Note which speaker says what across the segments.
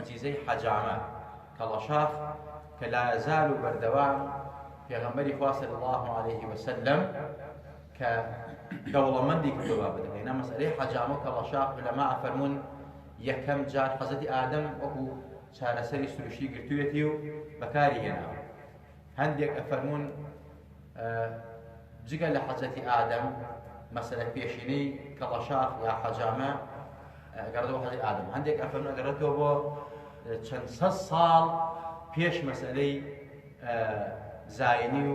Speaker 1: معجزەی حەجامە کەڵەشاخ کە لا يزال بەردەوام پێغەمبەری خوا صلی الله عليه وسلم کە دەوڵەمەندی کردو بابەت هێنا مەسئلەی حەجامە و کەڵەشاخ عولەما ئەفەرمون یەکەم جار حەزەتی ئادەم وەکو چارەسەری سروشتی گرتوویەتی و بەکاری هێناوە. هەندێک ئەفەرمون جگە لە حەزەتی ئادەم مەسەلە پێشینەی کەڵەشاخ یا حەجامە گەڕێتەوە حەزەتی ئادەم. هەندێک ئەفەرمون ئەگەڕێتەوە بۆ چەند سەد ساڵ پێش مەسەلەی زاینی و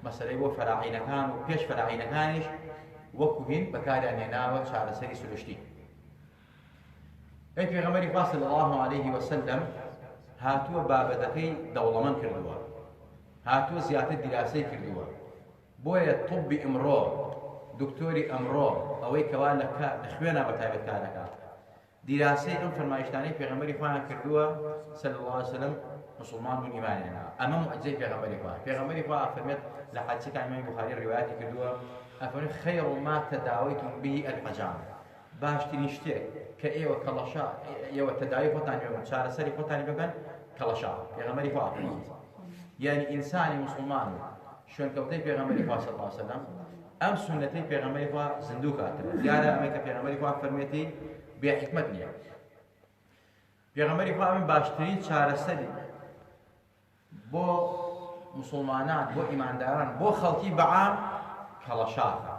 Speaker 1: مەسەلەی بۆ فەراعینەکان و پێش فەراعینەکانیش وەکو هین بەکاریان هێناوە چارەسەری سروشتی. ئەی پێغەمبەری خوا صلی الله عليه وسلم هاتووە بابەتەکەی دەوڵەمەند کردووە، هاتووە زیاتر دیراسەی کردووە. بۆیە طبی ئەمڕۆ دکتۆری ئەمڕۆ ئەوەی کەوا لە خوێنە بەتایبەت کار دەکات دیراسەی ئەم فەرمایشتانەی پێغەمبەری خۆیان کردووە صلی الله عليه وسلم مسلمان بوون ئیمان هێنا. ئەمە معجزەی پێغەمبەری خوا. پێغەمبەری خوا فەرمێت لە حەدیثێکا ئیمامی بوخاری ڕیواەتی کردووە ئەفەرمێت خەیر ما تەداوەیتم به الحەجامە، باشترین شتێک کە ئێوە کەڵەشاخ ئێوە تەداوی خۆتانی ببن چارەسەری خۆتانی ببن کەڵەشاخ. پێغەمبەری خوا فەرمێت یعنی ئینسانی مسلمان شوێنکەوتەی پێغەمبەری خوا صلی الله عليه وسلم ئەم سنەتەی پێغەمبەری خوا زیندوو کاتەوە. دیارە ئەمەی کە پێغەمبەری خوا فەرمێتی بێ حکمت نییە. پێغەمبەری خوا ئەمە باشترین چارەسەری بۆ مسلمانان بۆ ئیمانداران بۆ خەڵکی بەعام کەڵەشاخە،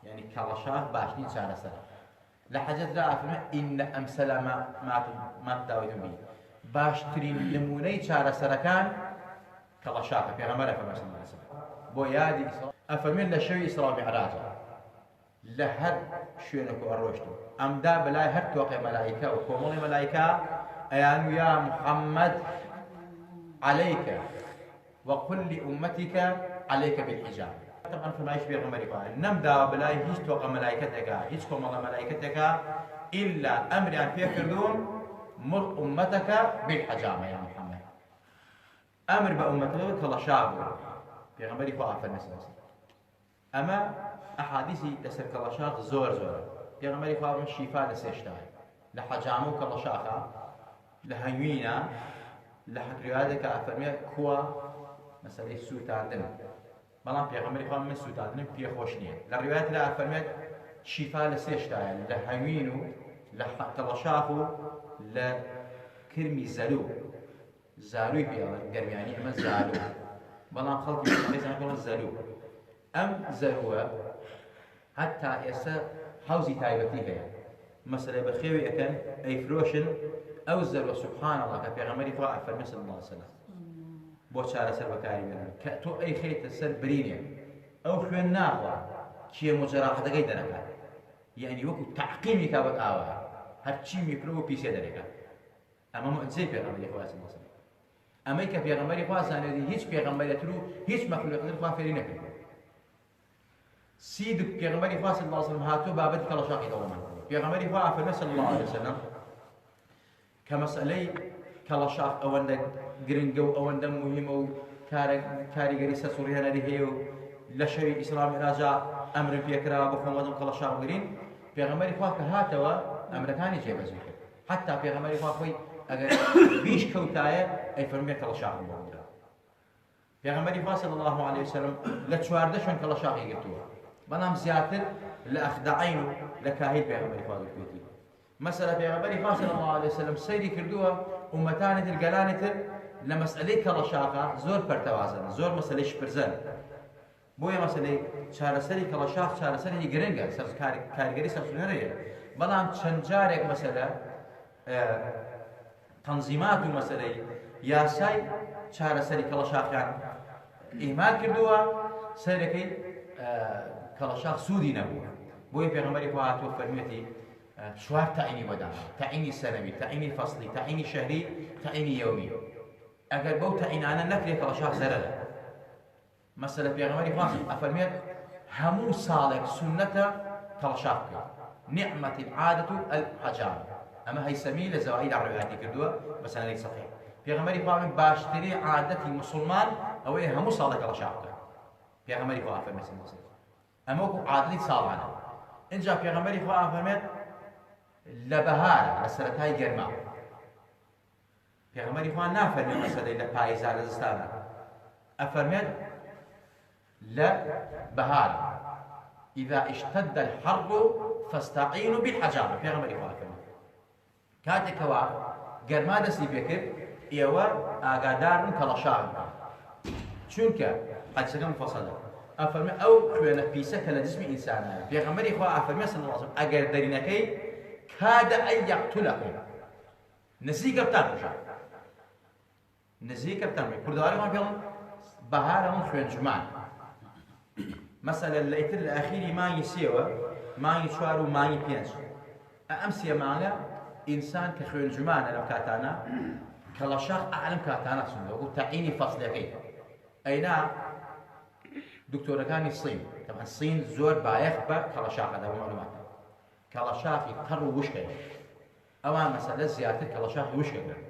Speaker 1: یعنی کەڵەشاخ باشترین چارەسەرە. لە حەدیثدا ئەفەرمێت ئین ئەمسەل ما تداویتم به، باشترین نمونەی چارەسەرەکان کەڵەشاخە. پێغەمبەر ئەفەرمێت صلی الله عليه وسلم بۆ یادی ئەفەرمێت لە شەوی ئیسرا و میعراجە لە هەر شوێنێک و ئەڕۆشتم ئەمدا بەلای هەر تۆقەی مەلایکە و کۆمەڵی مەلایکە ئەیان یا محەممەد عليك وقل لأمتك عليك بالحجاب. طبعا فرمایش پێغەمبەری خوا نەمداوە بەلای هیچ تۆقە مەلایکەتێکە هیچ کۆمەڵە مەلایکەتێکە ئیلا ئەمریان پێکردوون مر أمتك بالحجامة يا محمد. ئەمر بە ئومەتەکە کەڵەشاخ بوو. پێغەمبەری خوا فەرمێت ئەمە ئەحادیثی لەسەر کەڵەشاخ زۆر زۆرە. پێغەمبەری خوا فەرمێت شیفا لە سێ شتایە، لە حەجامە و کەڵەشاخە، لە هەنگوینە، لە حەکریوادێکە ئەفەرمێت کووە مەسەلەی سووتاندن. بەڵام پێغەمبەری خوا من سووتاندنم پێخۆش نییە. لە ڕیوایەتدا ئەفەرمێت شیفا لە سێ شتایە، لە هەنگوین و لە کەڵەشاخ و لە کرمی زەلوو. زاروی پێڵێن گەرمیانی ئەمە زالوو، بەڵام خەڵکی پێزانەوە بڵێن زەلوو. ئەم زەلووە هەتا ئێستا حەوزی تایبەتی هەیە، مەسەلەی بە خێوی ئەکەن ئەیفرۆشن ئەو زەلووە سوبحان الله کە پێغەمبەری خوا ئەفەرمێت صلی الله عليه وسلم بۆ چارەسەر بەکاری بێنن کە تۆ ئەی خەیتە سەر برینێ ئەو خوێن ناخوا کێم و جەراحەتەکەی دەنەکات، یعنی وەکو تەعقیمی کا بە ئاوا هەرچی میکرۆ و پیسێ دەرێکات. ئەمە معجزەی پێغەمبەری خوا صلی الله عليه وسلم. ئەمەی کە پێغەمبەری خوا زانێتی هیچ پێغەمبەرێتر و هیچ مەخلوقێتر خوا فێری نەکردووە. سید پێغەمبەری خوا صلی الله عليه وسلم هاتووە بابەتی کەڵەشاخی دەوڵەمەند کردووە. پێغەمبەری خوا فەرمێت صلی الله عليه وسلم کە مەسئلەی کەڵەشاخ ئەوەندە گرنگە و ئەوەندە موهیمە و کاریگەری سەسوڕهێنەری هەیە و لە شەوی ئیسرا و میعراجا ئەمرم پێکراوە بۆ خۆمەدەم کەڵەشاخ بگرین. پێغەمبەری خوا کە هاتەوە ئەمرەکانی جێبەجێ کرد. حتا پێغەمبەری خوا خۆی ئەگەر بیش کەوتایە ئەیفەرمێت کەڵەشاخم بۆ بگرە. پێغەمبەری خوا صلی الله عليه وسلم لە چواردە شوێن کەڵەشاخی گرتووە، بەڵام زیاتر لە ئەخدەعین و لە کاهیل پێغەمبەری خوا گرتووەتی. مەسەلە پێغەمبەری خوا صلی الله عليه وسلم سەیری کردووە ئومەتانی تر گەلانی تر لە مەسئلەی کەڵەشاخە زۆر پەرتەوازن، زۆر مەسئلەی شپرزن. بۆیە مەسئلەی چارەسەری کەڵەشاخ چارەسەری گرنگە، کاریگەری سەرسوڕهێنەرە. بەڵام چەند جارێک مەسەلە تەنزیمات و مەسەلەی یاسای چارەسەری کەڵەشاخیان ئیهمال کردووە، سەرەکەی کەڵەشاخ سوودی نەبووە. بۆیە پێغەمبەری خوا هاتووە فەرمێتی چوار تەعینی وەدانا، تەعینی سەنەوی، تەعینی فەسڵی، تەعینی شەهری، تەعینی یەومی. ئەگەر بەو تەعینانە نەکرێت کەڵەشاخ زەرەرە. مەسەلە پێغەمبەری خوا ئەفەرمێت هەموو ساڵێک سونەتە کەڵەشاخ بکەیت. نعمة العادة الحجام. أما هي سمي لزواهيد عربياتي كردوة بس أنا ليس صحيح. في غمري فاهم باشتري عادتي مسلمان أو إيه هم صادق على شعبك. في غمري فاهم مثلا. أما هو عادتي صالحة. إن جاء في غمري فاهم لبهار مسألة هاي جرماء. پێغەمبەری خوا نافەرمێ مەسەلەی لە پاییزا لە زستانە، ئەفەرمێت لە بەهار إذا اشتد الحر فاستعينوا بالحجارة پێغەمبەری خوا فەرمێت کاتێکەوە گەرما دەستی پێ کرد ئێوە ئاگادارن کەڵەشاغن چونکە حەدیسەکە مفەسەلە ئەفەرمێ ئەو خوێنە پیسە کە لە جسمی ئینسانە پێغەمبەری خوا ئەفەرمێ صلی الله علیه وسلم ئەگەر دەرینەکەی کادە ئەن یەقتولەکم نزیکە بتانبژە نزیکە بتانبژە کوردەواری پێڵن بەهارە من خوێنجمان مەسەلەن لە ئیتر لە ئەخیری مانگی سێوە مانگی چوار و مانگی پێنج ئەم سێ مانگە ئینسان کە خوێنجمانە لەم کاتانە کەڵەشاغ ئەعلم کاتانە سوندە وەکو تەعینی فەسلەکەی ئەینا دکتۆرەکانی سین طبعا سین زۆر بایەخ بە کەڵەشاغەدا بە مەعلوماتە کەڵەشاغی تەڕ و وشکەیە ئەوان مەسەلە زیاتر کەڵەشاغی وشکەکەن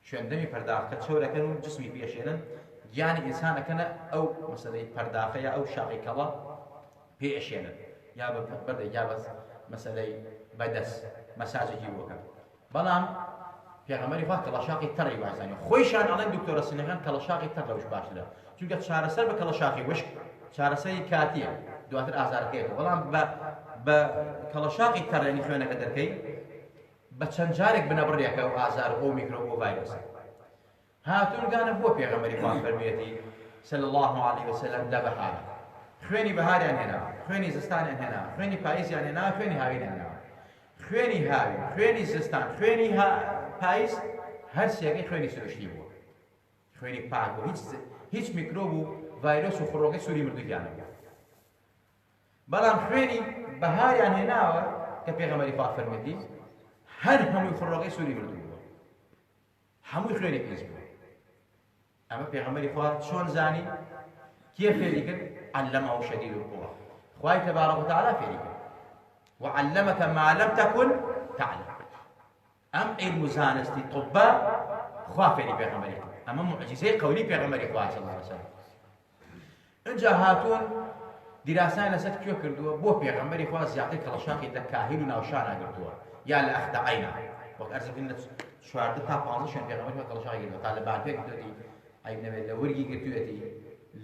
Speaker 1: شوێندەمی پەرداخکە چۆرەکەن و جسمی پێشێنن گیانی ئینسانەکەنە ئەو مەسەلەی پەرداخە یا ئەو شاغی کەڵە پێشێنن یا بە بەردە یا بە مەسەلەی بەدەست مەساجێکی بۆکەن بەڵام پێغەمبەری خوا کەڵەشاغی تەڕی وازانێ خۆیشان ئەڵێن دکتۆرە سینەکان کەڵەشاغی تەڕ لەوش باشترە چونکە چارەسەر بە کەڵەشاغی وشک چارەسەری کاتیە دواتر ئازارەکەیەوە بەڵام بە کەڵەشاغی تەڕ یعنی خوێنەکە دەرکەی بە چەند جارێک بنەبڕێکە و ئازار ئەو میکرۆب و ڤایرۆسە هاتوونگانە بۆ پێغەمبەری خوا فەرموویەتی صلی الله علیه وسلم لە بەهارە خوێنی بەهاریان هێنا خوێنی زستانیان هێنا خوێنی پاییزیان هێنا خوێنی هاوینیان هێنا خوێنی هاوین خوێنی زستان خوێنی پاییز هەر سێگەی خوێنی سروشتی بووە خوێنی پاک بوو هیچ میکرۆب و ڤایرۆس و خڕۆکەی سووری مردوویان نەبوو بەڵام خوێنی بەهاریان هێناوە کە پێغەمبەری خوا فەرموویەتی هەر هەمووی خڕۆکەی سووری مردوو بووە هەمووی خوێنی پێز بووە ئەمە پێغەمبەری خوا چۆن زانی کێ فێری کرد علەمەهو شەدید القووە خوای تەبارەک وتەعالا فێری کرد وعلمك ما لم تكن تعلم ئەم علم و زانستی طبە خوا فێری پێغەمبەری کرد ئەمە معجزەی قەولی پێغەمبەری خوا صلی الله علیه وسلم اینجا هاتوون دیراسان لەسەر کوێ کردووە بۆ پێغەمبەری خوا زیاتر کەڵەشاغی لە کاهیل و ناوشانە گرتووە یا لە ئەخدەعینە وەک ئەرزەکەین لە 14 تا 15 شوێن پێغەمبەری خوا کەڵەشاغی گرتووە تا لە بانپێ گرتووەتی ئەی نەوێت لە وەرگی گرتووەتی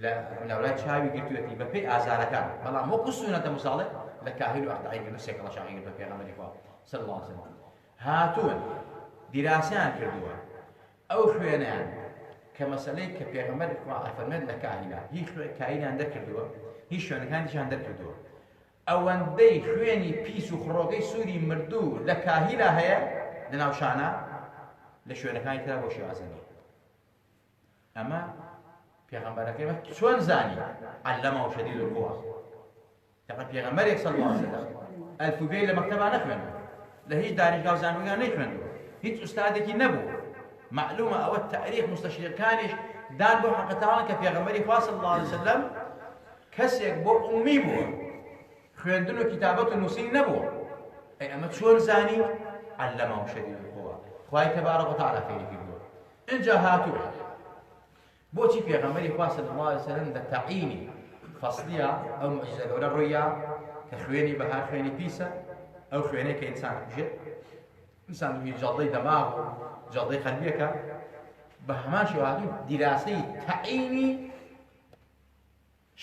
Speaker 1: لە لەورای چاوی گرتووەتی بە پێی ئازارەکان بەڵام وەکو سونەتە مصاڵێ لە کاهیل و ئەخدەعین گرتووە سێ کەڵەشاغی گرتووە پێغەمبەری خوا صلی الله علیه وسلم هاتوون دیراسیان کردووە ئەو خوێنیان کە مەسەلەی کە پێغەمبەر خوا ئەفەرمێت لە کاهیلا هیچ کاهیلیان دەرکردووە هیچ شوێنەکانیشیان دەرکردووە ئەوەندەی خوێنی پیس و خڕۆکەی سووری مردوو لە کاهیلا هەیە لە ناوشانە لە شوێنەکانی ترا بۆ شێوازەنی ئەمە پێغەمبەرەکەی چۆن زانی علەمەهو شەدید القووە تەقە پێغەمبەرێک صلی الله علیه وسلم ئەلفوبێی لە مەکتەبا نەخوێنوە لە هیچ دانیشگا و زانکۆیان نەیخوێندووە هیچ ئوستادێکی نەبوو معلومە ئەوە تاریخ مستەشریقەکانیش دان بۆ حەقەتاوان کە پێغەمبەری خوا صلی الله علیه وسلم کەسێک بۆ ئومی بووە خوێندن و کتابەت و نووسین نەبووە ئەی ئەمە چۆن زانی علەمەهو شەدید القووە خوای تەبارەک وتەعالا فێری کردووە اینجا هاتووە بۆچی پێغەمبەری خوا صلی الله علیه وسلم لە تەعینی فەسلیە ئەو معجزە گەورە ڕوویە کە خوێنی بەهار خوێنی پیسە ئەو خوێنەی کە ئینسان کوژێت ئینسان جەڵدەی دەماغ و جەڵدەی قەلبیەکە بە هەمان شێوازی دیراسەی تەعینی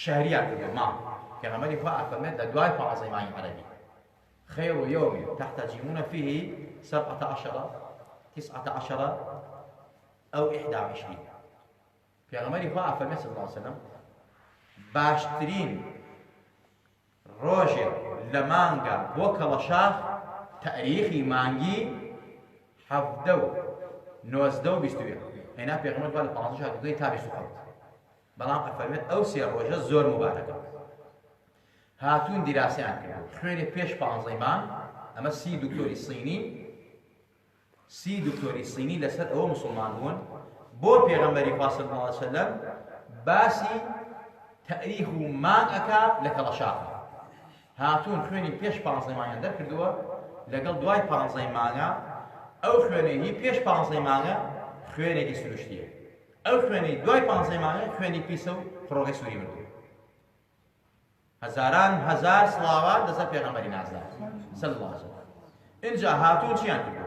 Speaker 1: شەهریان کردووە ماڵ پێغەمبەری خوا ئەفەرمێت لە دوای 15 مانگی عەرەبی خير يوم تحتجمون فيه 17 19 أو 21 پێغەمبەری خوا ئەفەرمێت صلی الله علیه وسلم باشترین ڕۆژێک لە مانگە بۆ کەڵەشاغ تاریخی مانگی 17 و 19 و 21 هێنا پێغەمبەر خوا لە 15 شهر تا 27 بەڵام ئەفەرمێت ئەو سێ ڕۆژە زۆر مبارەکە هاتوون دیراسیان کرد خوێنی پێش 15 مانگ ئەمە 30 دکتۆری صینی لەسەر ئەوە مسلمان بوون بۆ پێغەمبەری خوا صلی الله علیه وسلم باسی تاریخ و مانگەکە لە کەڵەشاغ هاتوون خوێنی پێش 15 مانگیان دەرکردووە لەگەڵ دوای 15 مانگە ئەو خوێنەی پێش 15 مانگە خوێنێکی سروشتیە ئەو خوێنەی دوای 15 مانگە خوێنی پیسە و خڕۆکەی سووری مردووە هەزاران هەزار سڵاوات لەسەر پێغەمبەری نازدار صلی الله علیه وسلم اینجا هاتوون چیان کردووە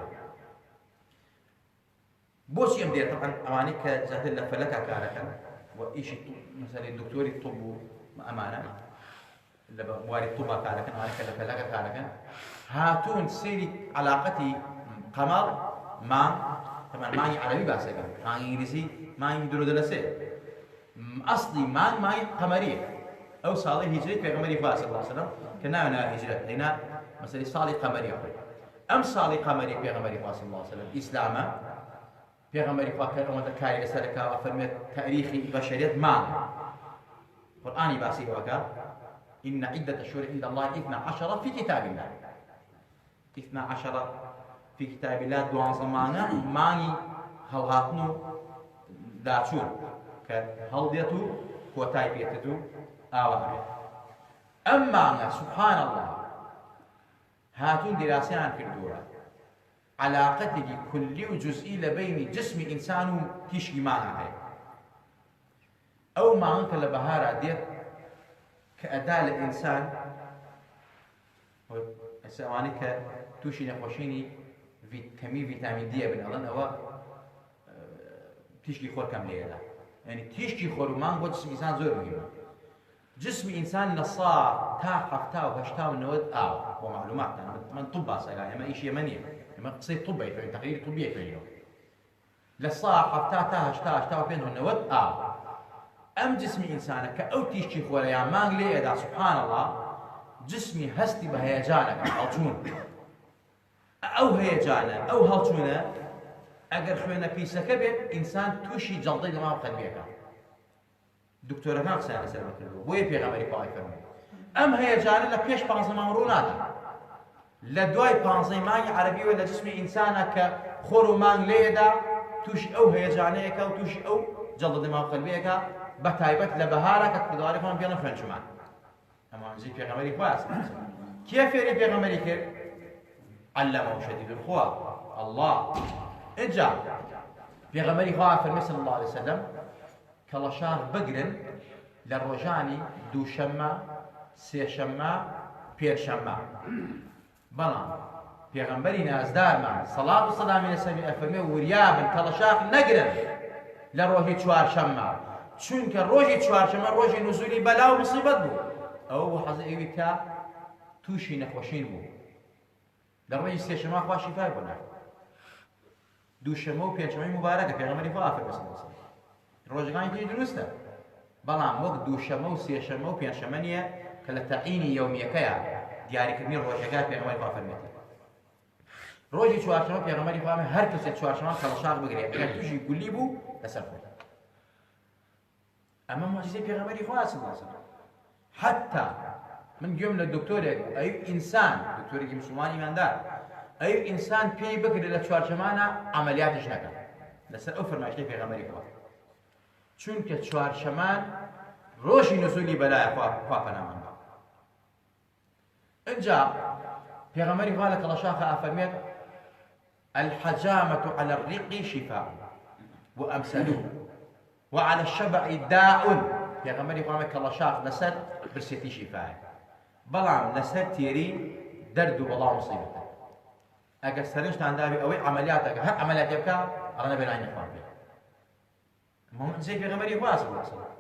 Speaker 1: بۆچی ئەم دێت طبعا ئەوانەی کە زیاتر لە فەلەکە کارەکەن و ئیشی مەسەلەی دکتۆری طب و ئەمانە لە بواری طبا کارەکەن ئەوانەی کە لە فەلەکە کارەکەن هاتوون سێری علاقەتی قەمەر مانگ طبعا مانگی عەرەبی باسەکەن مانگی ئینگلیزی مانگی درۆدەلەسێ ئەسڵی مانگی قەمەریە ئەو ساڵی هیجرەی پێغەمبەری خوا صلی الله علیه وسلم کە ناوێنە هیجرەت هێنا مەسەلەی ساڵی قەمەری ئەم ساڵی قەمەری پێغەمبەری خوا صلی الله علیه وسلم ئیسلامە پێغەمبەری خوا کە ئەوەندە کاری لەسەر دەکا فەرمێت تاریخی بەشەریەت مانگ قورئانی باسی ئەوەکە إن عدة الشهور عند الله 12 في كتاب الله 12 في كتاب الله دوان زمانة ماني هەڵهاتن و داچوون کە هەڵدێت و کۆتای پێێتێت و ئاوەڕێت ئەم مانگە سوبحان الله هاتوون دیراسەیان کردووە علاقەتێکی کولی و جزئی لە بینی جسمی ئینسان و تیشکی مانگە هەیە ئەو مانگە کە لە بەهارە دێت کە ئەدا لە ئینسان ئەوانەی کە تووشی نەخۆشینی کەمی ڤیتامین دیە بن ئەڵەن ئەوە تیشکی خۆر کەم لێدا یعنی تیشکی خۆر و مانگ بۆ جسمی ئینسان زۆر مهمە جسمی ئینسان لە ساڵ تا 70 ئاوە بۆ معلوماتتان من طب باسەکان ئەمە ئیش ئێمە نییە ئەمە قسەی طبی خوێن تەقریری طبیە خوێنینەوە لە ساڵ 70 تا 85 ئاوە ئەم جسمی ئینسانە کە ئەو تیشکی خۆرەیان مانگ لێ ئەدا سوبحان الله جسمی هەستی بە هەیەجانەکە هەڵچوون ئەو هەیەجانە ئەو هەڵچوونە ئەگەر خوێنە پیسەکە بێت ئینسان تووشی جەڵدەی دەما و قەلبیەکە دکتۆرەکان قسەیان لەسەرەوە کردووە بۆیە پێغەمبەری خوا فەرمووی ئەم هەیەجانە لە پێش 15 مانگ ڕوو نادەن لە دوای 15 مانگی عەرەبیەوە لە جسمی ئینسانە کە خۆر و مانگ لێدا تووشی ئەو هەیەجانەیەکە و تووشی ئەو جەڵدە دەما و قەلبیەکە بەتایبەت لە بەهارە کە کردوواری خۆیان پێڵێن خوێنچومان ئەمە نزیک پێغەمبەری خوا کێ فێری پێغەمبەری کرد علەمەه شەدید القوا الله ئجا پێغەمبەری خوا فەرمێ صلی الله علیه وسلم کەڵەشار بگرن لە ڕۆژانی دووشەممە سێشەممە پێنجشەممە بەڵام پێغەمبەری نازدارمان سەڵات و سەلامی لەسەری ئەفەرمێ وریابن کەڵەشاق نەگرن لە ڕۆژی چوارشەممە چونکە ڕۆژی چوارشەممە ڕۆژی نزولی بەلا و مصیبەت بوو ئەوە بۆ حەزی ئەوی کە تووشی نەخۆشین بوو لە ڕۆژی سێشەممە خوا شیفای بۆ ناکات دووشەممە و پێنجشەممەی مبارەکە پێغەمبەری خوا فەرمێ ڕۆژەکانی تری دروستە بەڵام وەک دووشەممە و سێشەممە و پێنجشەممە نییە کە لە تەعینی یەومیەکەیە دیاریکردنی ڕۆژەکە پێغەمبەری خوا فەرمێتەوە ڕۆژی چوارشەممە پێغەمبەری خوا هەر کەسێک چوارشەممە کەڵەشاق بگرێت ئەگەر تووشی کولی بوو لەسەر خۆی ئەمە مۆجزەی پێغەمبەری خوا صلی الله علیه وسلم حتا من گوێم لە دکتۆرێک ئەی ئینسان دکتۆرێکی موسڵمانی ئیماندار ئەی ئینسان پێی بکرێت لە چوارشەممانە عەمەلیاتش نەکات لەسەر ئەو فەرمایشتەی پێغەمبەری خوا چونکە چوارشەممان ڕۆژی نزولی بەلایە خوا پەنامان بە ئینجا پێغەمبەری خوا لە کەڵەشاخە ئەفەرمێت الحجامة على الرق شفاء وأمثله وعلى الشبع داء پێغەمبەری خوا کەڵەشاخ لەسەر برسێتی شیفایە بەڵام لەسەر تێری دەرد و بەڵا مصیبەتە ئەگەر سەرنجتان داوی ئەوەی عەمەلیاتەکە هەر عەمەلیاتێ بکا ئەڕەنە بێ لای نەخوارد بێت مۆجزەی پێغەمبەری خوا صلی الله علیه وسلم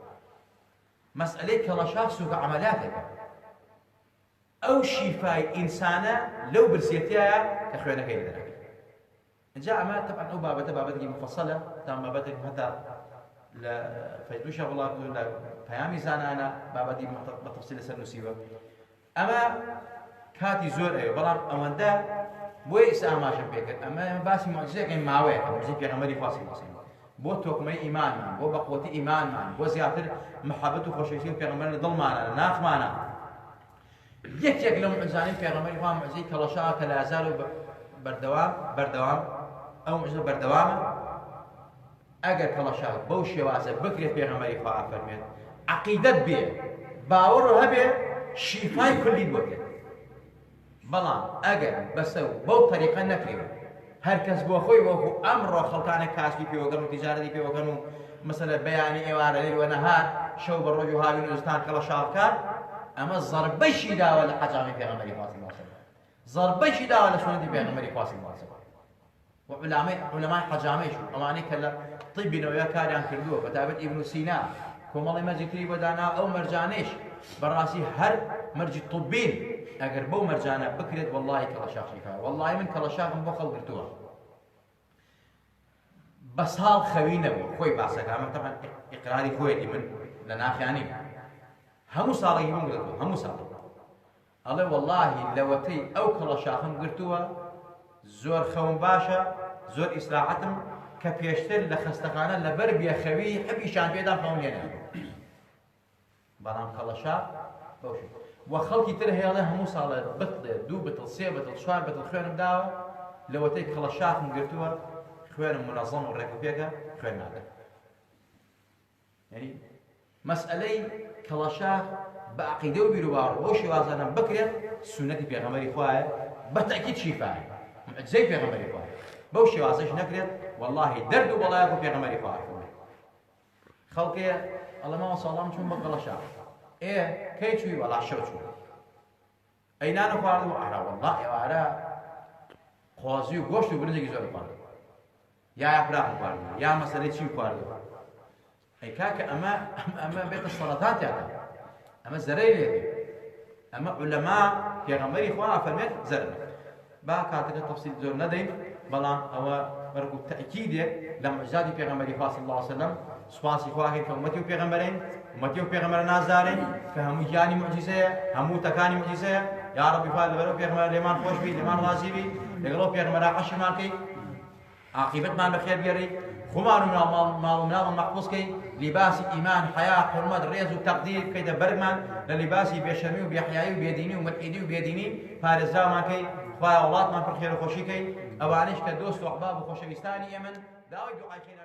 Speaker 1: مەسئلەی کەڵەشاخ سووکە عەمەلیاتێکە ئەو شیفای ئینسانە لەو برسێتیایە کە خوێنەکەی لەدەرەکەی اینجا ئەمە طبعا ئەو بابەتە بابەتێکی مفەسەلە تام بابەتێک هەتا لە فەیدوشە وڵات لە پەیامی زانانە بابەتی بە تەفسیل لەسەر نووسیوە ئەمە کاتی زۆر ئەوێ بەڵام ئەوەندە بۆیە ئێستا ئاماژەم پێکرد ئەمە باسی مۆجزەیەکەی ماوەیە کە مۆجزەی پێغەمبەری خوا صلی الله علیه وسلم بۆ تۆکمەی ئیمانمان بۆ بەقوەتی ئیمانمان بۆ زیاتر محەبەت و خۆشەویستی پێغەمبەر لە دڵمانە لە ناخمانە یەکێک لەو معجزانەی پێغەمبەری خوا معجزەی کەڵەشاخ کە لە ئازار و بەردەوام ئەو معجزە بەردەوامە ئەگەر کەڵەشاخ بەو شێوازە بکرێت پێغەمبەری خوا ئەفەرمێت عەقیدەت بێ باوەڕ هەبێ شیفای کولی بۆکرێت بەڵام ئەگەر بەسە و بەو تەریقە نەکرێت هەر کەس بۆ خۆی وەکو ئەمڕۆ خەڵکانێک کاسبی پێوەگەن و تیجارەتی پێوەگەن و مەسەلە بەیانی ئێوارە لێل وەنەهار شەو بە ڕۆژ و هاوی نوێستان کەڵەشاخکار ئەمە زەربەیشی داوە لە حەجامی پێغەمبەری خوا صلی الله علیه وسلم زەربەیشی داوە لە سنەتی پێغەمبەری خوا صلی الله علیه وسلم وعلماء حجاميش أواني كلا طب نويا كاريان كردوه فتابت ابن سينا كومالي مزيتري بدانا أو مرجانيش براسي هر مرجي طبين أجر بو مرجانا بكرت والله كلاشاخ شفاء والله من كلاشاخ بخل قرتوها بس هال خوينا بو خوي باسك عم طبعا إقراري خوي من لناخياني همو صار يهون قرتوها همو صار الله والله لوتي أو كلاشاخم قرتوها زور خوم باشا زور إسراعتم كبيشتر لخستخانة لبربيا خوي حب إشان بيدام خونينا بلام كلاشاخ بوشي وخلقي ترى هذا همو صار بطل دو بطل سي بطل شوار بطل خوان بداوا لوتي كلاشاخ قرتوها خوان منظم والركوبيكا خوان هذا يعني مسألة كلاشاخ بعقيدة وبيروار وشي وازانا بكرة سنة بيغمري خواه بالتأكيد شفاء معجزة بيغمري خواه بوشي وازاش نكرت والله درد وبلايك بيغمري خواه خلقي الله ما وصل الله مشون بكلاشاخ إيه كي شوي ولا شو شو أينا نقارن وعرا والله يا عرا خوازي وقوش وبرزق زور قارن يا أبراق قارن يا مسألة شيء قارن أي كاك أما بيت السلطات يعني أما زريلة أما علماء في غمري إخوان فرمت زرنا باكاتك التفصيل زور ندين بلان أو مركو تأكيد لمعجزات في غمري صلى الله عليه وسلم سواسي خواهي كأمتي وبيغمبرين أمتي وبيغمبر نازارين كهمو جاني معجزة همو تكاني معجزة يا ربي فال برو بيغمبر لمن خوش بي لمن راضي بي لقلو بيغمبر عشي مالكي عاقبت ما بخير بيري خمار من المال المحفوظ كي لباس إيمان حياة حرمة ريز وتقدير كي برمان للباسي بيشرمي وبيحيائي وبيديني وملحدي وبيديني فارزا ما كي خوايا ولات ما بخير وخوشي كي أوانيش كدوست وأحباب وخوشويستاني يمن داوي دعاء خير